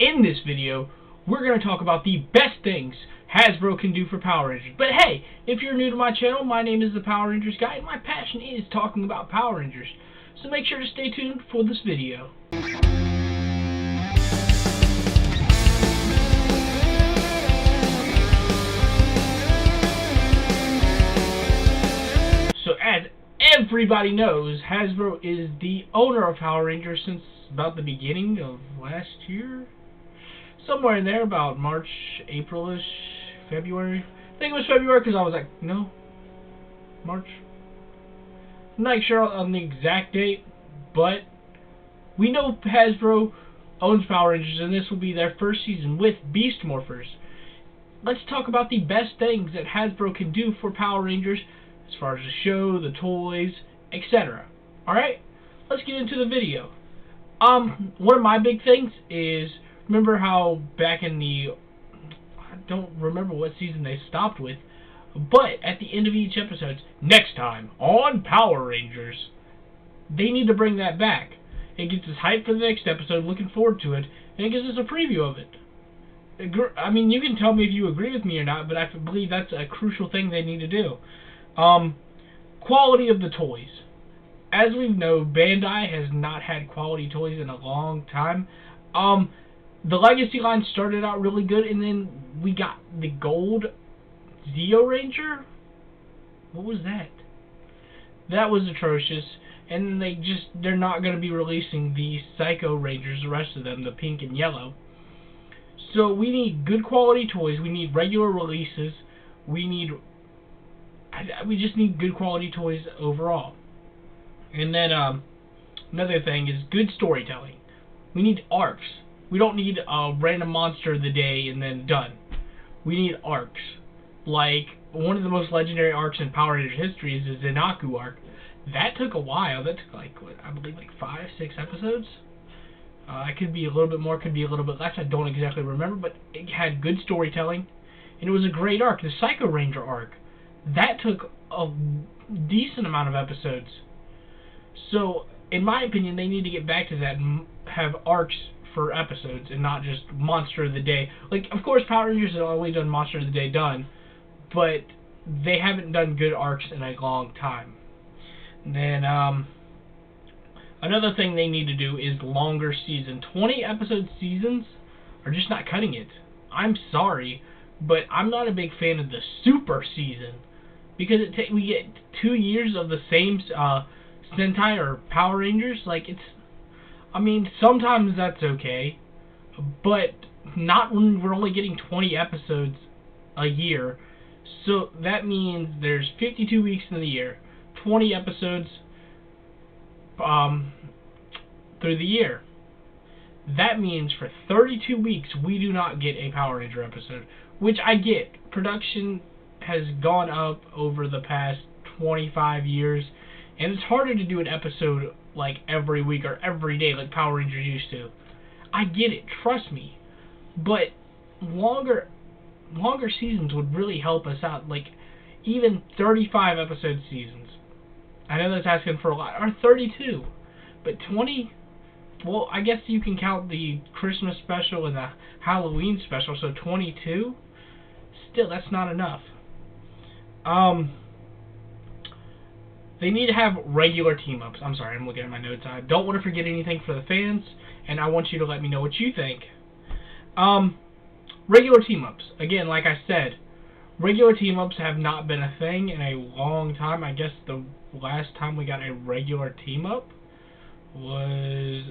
In this video, we're going to talk about the best things Hasbro can do for Power Rangers. But hey, if you're new to my channel, my name is the Power Rangers Guy, and my passion is talking about Power Rangers. So make sure to stay tuned for this video. So as everybody knows, Hasbro is the owner of Power Rangers since about the beginning of last year. Somewhere in there, about March, April-ish, February. I think it was February because I was like, no, March. I'm not sure on the exact date, but we know Hasbro owns Power Rangers, and this will be their first season with Beast Morphers. Let's talk about the best things that Hasbro can do for Power Rangers as far as the show, the toys, etc. Alright, let's get into the video. One of my big things is, remember how back in the, I don't remember what season they stopped with, but at the end of each episode, next time on Power Rangers, they need to bring that back. It gets us hyped for the next episode, looking forward to it, and it gives us a preview of it. I mean, you can tell me if you agree with me or not, but I believe that's a crucial thing they need to do. Quality of the toys. As we know, Bandai has not had quality toys in a long time. The Legacy line started out really good, and then we got the Gold Zeo Ranger. What was that? That was atrocious. And they're not going to be releasing the Psycho Rangers, the rest of them, the pink and yellow. So we need good quality toys. We need regular releases. We just need good quality toys overall. And then another thing is good storytelling. We need arcs. We don't need a random monster of the day and then done. We need arcs. Like, one of the most legendary arcs in Power Rangers history is the Zenaku arc. That took a while. That took like, what, I believe like 5, 6 episodes? It could be a little bit more, could be a little bit less. I don't exactly remember, but it had good storytelling. And it was a great arc. The Psycho Ranger arc, that took a decent amount of episodes. So, in my opinion, they need to get back to that and have arcs for episodes and not just Monster of the Day. Like, of course, Power Rangers have always done Monster of the Day done, but they haven't done good arcs in a long time. And then, another thing they need to do is longer season. 20-episode seasons are just not cutting it. I'm sorry, but I'm not a big fan of the super season, because we get 2 years of the same Sentai or Power Rangers. Like, I mean, sometimes that's okay, but not when we're only getting 20 episodes a year. So that means there's 52 weeks in the year, 20 episodes through the year. That means for 32 weeks we do not get a Power Ranger episode, which I get. Production has gone up over the past 25 years, and it's harder to do an episode like every week or every day like Power Rangers used to. I get it, trust me. But longer seasons would really help us out. Like, even 35 episode seasons. I know that's asking for a lot. Or 32. But 20, well, I guess you can count the Christmas special and the Halloween special, so 22? Still, that's not enough. They need to have regular team-ups. I'm sorry, I'm looking at my notes. I don't want to forget anything for the fans, and I want you to let me know what you think. Regular team-ups. Again, like I said, regular team-ups have not been a thing in a long time. I guess the last time we got a regular team-up was,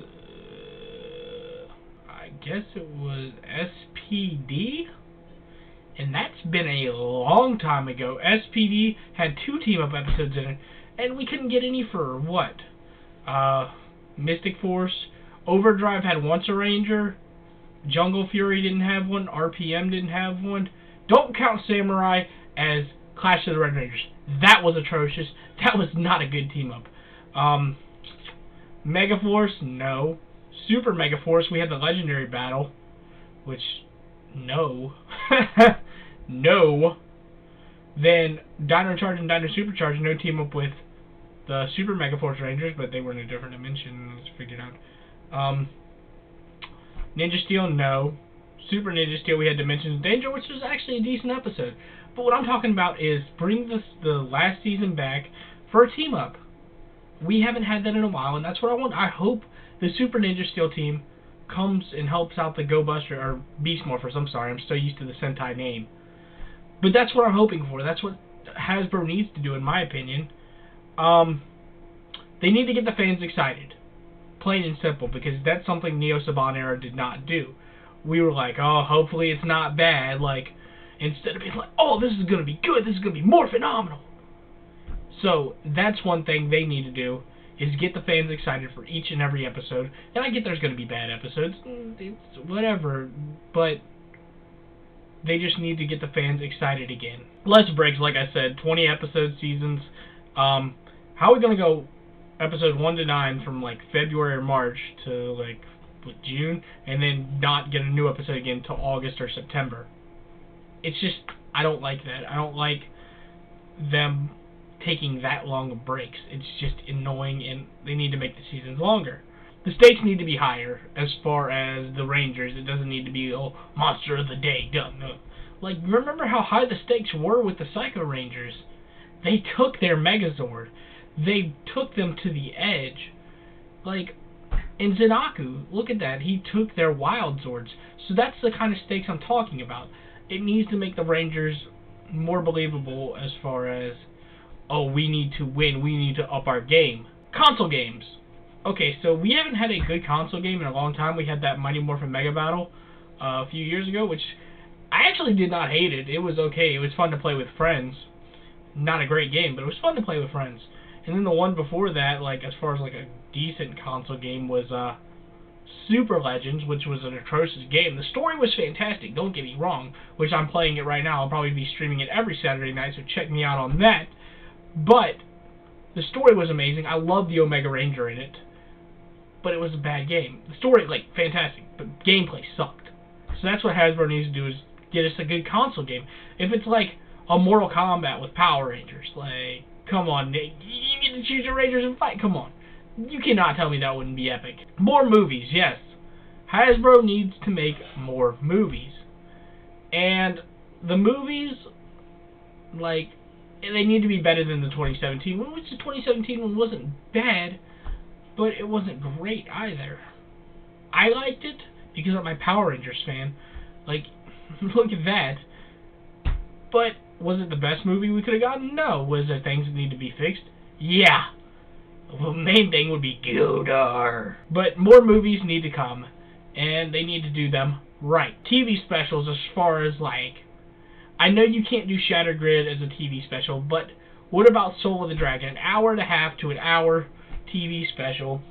I guess it was SPD? And that's been a long time ago. SPD had 2 team-up episodes in it, and we couldn't get any for what? Mystic Force. Overdrive had Once a Ranger. Jungle Fury didn't have one. RPM didn't have one. Don't count Samurai as Clash of the Red Rangers. That was atrocious. That was not a good team-up. Megaforce, no. Super Megaforce, we had the Legendary Battle, which, no. No. Then Dino Charge and Dino Supercharge, no team-up with the Super Megaforce Rangers, but they were in a different dimension, let's figure it out. Ninja Steel, no. Super Ninja Steel, we had Dimensions of Danger, which was actually a decent episode. But what I'm talking about is bring the last season back for a team up. We haven't had that in a while, and that's what I want. I hope the Super Ninja Steel team comes and helps out the Go Buster, or Beast Morphers, I'm sorry, I'm so used to the Sentai name. But that's what I'm hoping for. That's what Hasbro needs to do, in my opinion. They need to get the fans excited. Plain and simple, because that's something Neo Saban era did not do. We were like, oh, hopefully it's not bad. Like, instead of being like, oh, this is going to be good, this is going to be more phenomenal. So, that's one thing they need to do, is get the fans excited for each and every episode. And I get there's going to be bad episodes, it's whatever, but they just need to get the fans excited again. Less breaks, like I said, 20 episode seasons. How are we going to go episode 1 to 9 from like February or March to like June, and then not get a new episode again till August or September? It's just, I don't like that. I don't like them taking that long of breaks. It's just annoying, and they need to make the seasons longer. The stakes need to be higher as far as the Rangers. It doesn't need to be, oh, Monster of the Day, done. Like, remember how high the stakes were with the Psycho Rangers? They took their Megazord. They took them to the edge. Like, in Zenaku, look at that. He took their Wild Zords. So that's the kind of stakes I'm talking about. It needs to make the Rangers more believable as far as, oh, we need to win. We need to up our game. Console games. Okay, so we haven't had a good console game in a long time. We had that Mighty Morphin Mega Battle a few years ago, which I actually did not hate it. It was okay. It was fun to play with friends. Not a great game, but it was fun to play with friends. And then the one before that, like as far as like a decent console game, was Super Legends, which was an atrocious game. The story was fantastic, don't get me wrong, which I'm playing it right now. I'll probably be streaming it every Saturday night, so check me out on that. But the story was amazing. I loved the Omega Ranger in it. But it was a bad game. The story, like, fantastic, but gameplay sucked. So that's what Hasbro needs to do, is get us a good console game. If it's like a Mortal Kombat with Power Rangers, like, come on, Nick, you get to choose your Rangers and fight, come on. You cannot tell me that wouldn't be epic. More movies, yes. Hasbro needs to make more movies. And the movies, like, they need to be better than the 2017 one, which the 2017 one wasn't bad, but it wasn't great either. I liked it because I'm a Power Rangers fan. Like, look at that. But was it the best movie we could have gotten? No. Was there things that need to be fixed? Yeah. The main thing would be Godar. But more movies need to come, and they need to do them right. TV specials, as far as, like, I know you can't do Shattered Grid as a TV special, but what about Soul of the Dragon? An hour and a half to an hour TV special,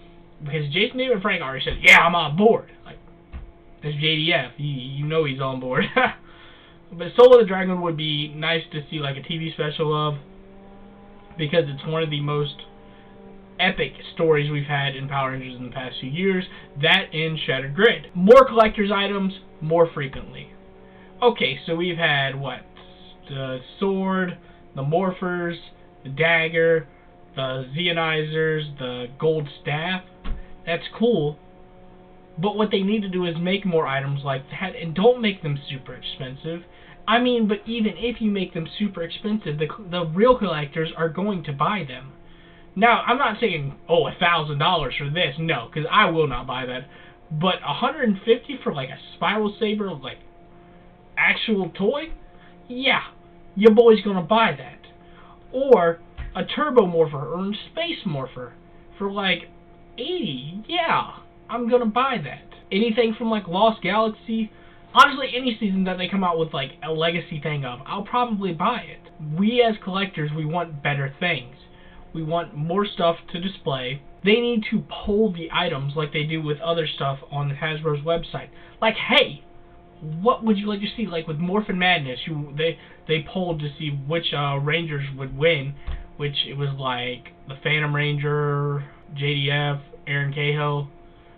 because Jason David and Frank already said, yeah, I'm on board. Like, that's JDF. You know he's on board. But Soul of the Dragon would be nice to see, like, a TV special of, because it's one of the most epic stories we've had in Power Rangers in the past few years. That and Shattered Grid. More collector's items, more frequently. Okay, so we've had, what? The sword, the morphers, the dagger, the Zeonizers, the gold staff. That's cool. But what they need to do is make more items like that, and don't make them super expensive. I mean, but even if you make them super expensive, the real collectors are going to buy them. Now, I'm not saying, oh, $1,000 for this. No, because I will not buy that. But $150 for, like, a Spiral Saber, like, actual toy? Yeah, your boy's going to buy that. Or a Turbo Morpher or a Space Morpher for, like, $80. Yeah, I'm going to buy that. Anything from, like, Lost Galaxy, honestly, any season that they come out with, like, a legacy thing of, I'll probably buy it. We as collectors, we want better things. We want more stuff to display. They need to poll the items like they do with other stuff on Hasbro's website. Like, hey, what would you like to see? Like with Morphin Madness, they polled to see which Rangers would win, which it was like the Phantom Ranger, JDF, Aaron Cahill,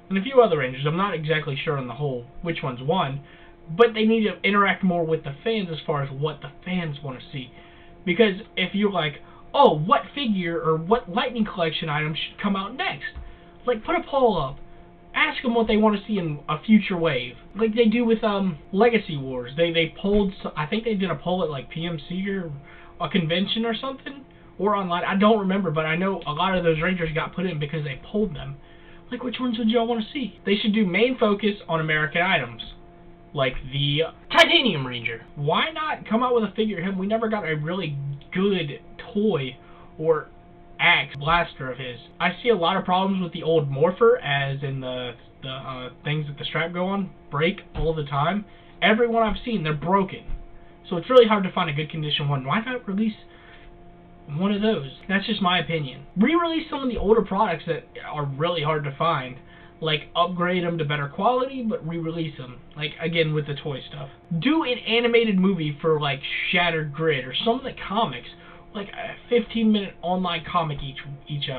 and a few other Rangers. I'm not exactly sure on the whole which ones won, but they need to interact more with the fans as far as what the fans want to see. Because if you're like, oh, what figure or what Lightning Collection item should come out next? Like, put a poll up. Ask them what they want to see in a future wave, like they do with Legacy Wars. They polled, I think they did a poll at like PMC or a convention or something, or online. I don't remember, but I know a lot of those Rangers got put in because they polled them. Like, which ones would y'all want to see? They should do main focus on American items, like the Titanium Ranger. Why not come out with a figure of him? We never got a really good toy or axe blaster of his. I see a lot of problems with the old Morpher, as in the things that the strap go on break all the time. Every one I've seen, they're broken. So it's really hard to find a good condition one. Why not release one of those? That's just my opinion. Re-release some of the older products that are really hard to find. Like, upgrade them to better quality, but re-release them. Like, again, with the toy stuff. Do an animated movie for, like, Shattered Grid, or some of the comics. Like, a 15-minute online comic each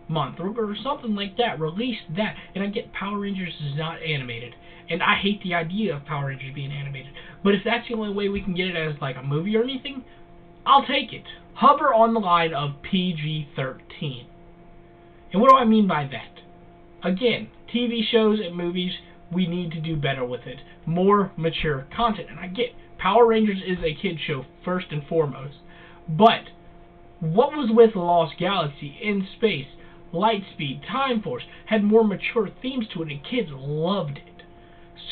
month, or something like that. Release that. And I get Power Rangers is not animated. And I hate the idea of Power Rangers being animated. But if that's the only way we can get it as, like, a movie or anything, I'll take it. Hover on the line of PG-13. And what do I mean by that? Again, TV shows and movies, we need to do better with it. More mature content. And I get Power Rangers is a kid show, first and foremost. But what was with Lost Galaxy, In Space, Lightspeed, Time Force, had more mature themes to it, and kids loved it.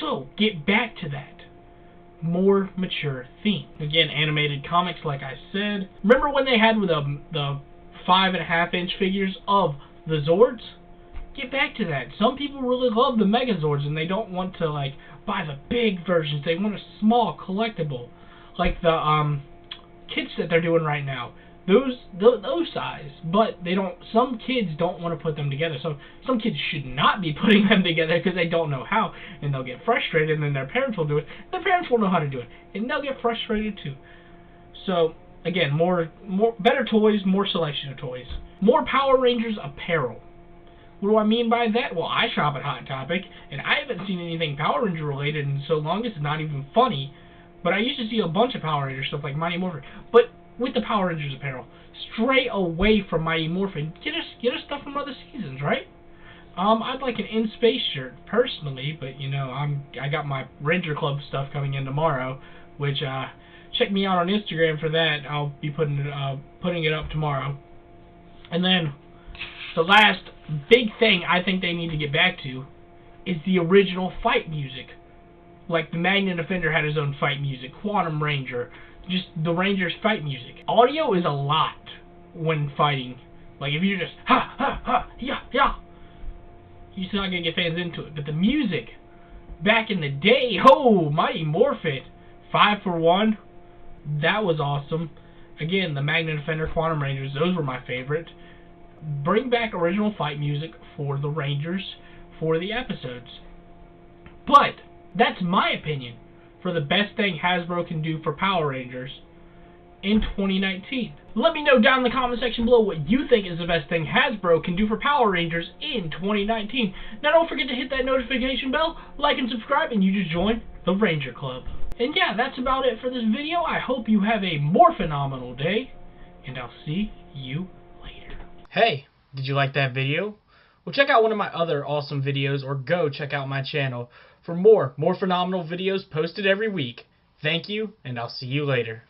So, get back to that. More mature theme. Again, animated comics, like I said. Remember when they had with the 5.5-inch figures of the Zords? Get back to that. Some people really love the Megazords, and they don't want to, like, buy the big versions. They want a small collectible, like the kits that they're doing right now. Those size, but they don't. Some kids don't want to put them together. So some kids should not be putting them together because they don't know how, and they'll get frustrated. And then their parents will do it. Their parents will know how to do it, and they'll get frustrated too. So again, more better toys, more selection of toys, more Power Rangers apparel. What do I mean by that? Well, I shop at Hot Topic, and I haven't seen anything Power Ranger related in so long it's not even funny. But I used to see a bunch of Power Ranger stuff like Mighty Morphin. But with the Power Rangers apparel, stray away from Mighty Morphin. Get us stuff from other seasons, right? I'd like an In Space shirt personally, but you know, I got my Ranger Club stuff coming in tomorrow, which check me out on Instagram for that. I'll be putting it up tomorrow. And then the last big thing I think they need to get back to is the original fight music. Like the Magnet Defender had his own fight music, Quantum Ranger, just the Rangers fight music. Audio is a lot when fighting. Like if you're just ha ha ha yeah yeah, you're not gonna get fans into it. But the music back in the day, oh, Mighty Morphin, 5 for 1, that was awesome. Again, the Magnet Defender, Quantum Rangers, those were my favorite. Bring back original fight music for the Rangers for the episodes. But that's my opinion for the best thing Hasbro can do for Power Rangers in 2019. Let me know down in the comment section below what you think is the best thing Hasbro can do for Power Rangers in 2019. Now don't forget to hit that notification bell, like and subscribe, and you just joined the Ranger Club. And yeah, that's about it for this video. I hope you have a more phenomenal day, and I'll see you later. Hey, did you like that video? Well, check out one of my other awesome videos, or go check out my channel for more phenomenal videos posted every week. Thank you, and I'll see you later.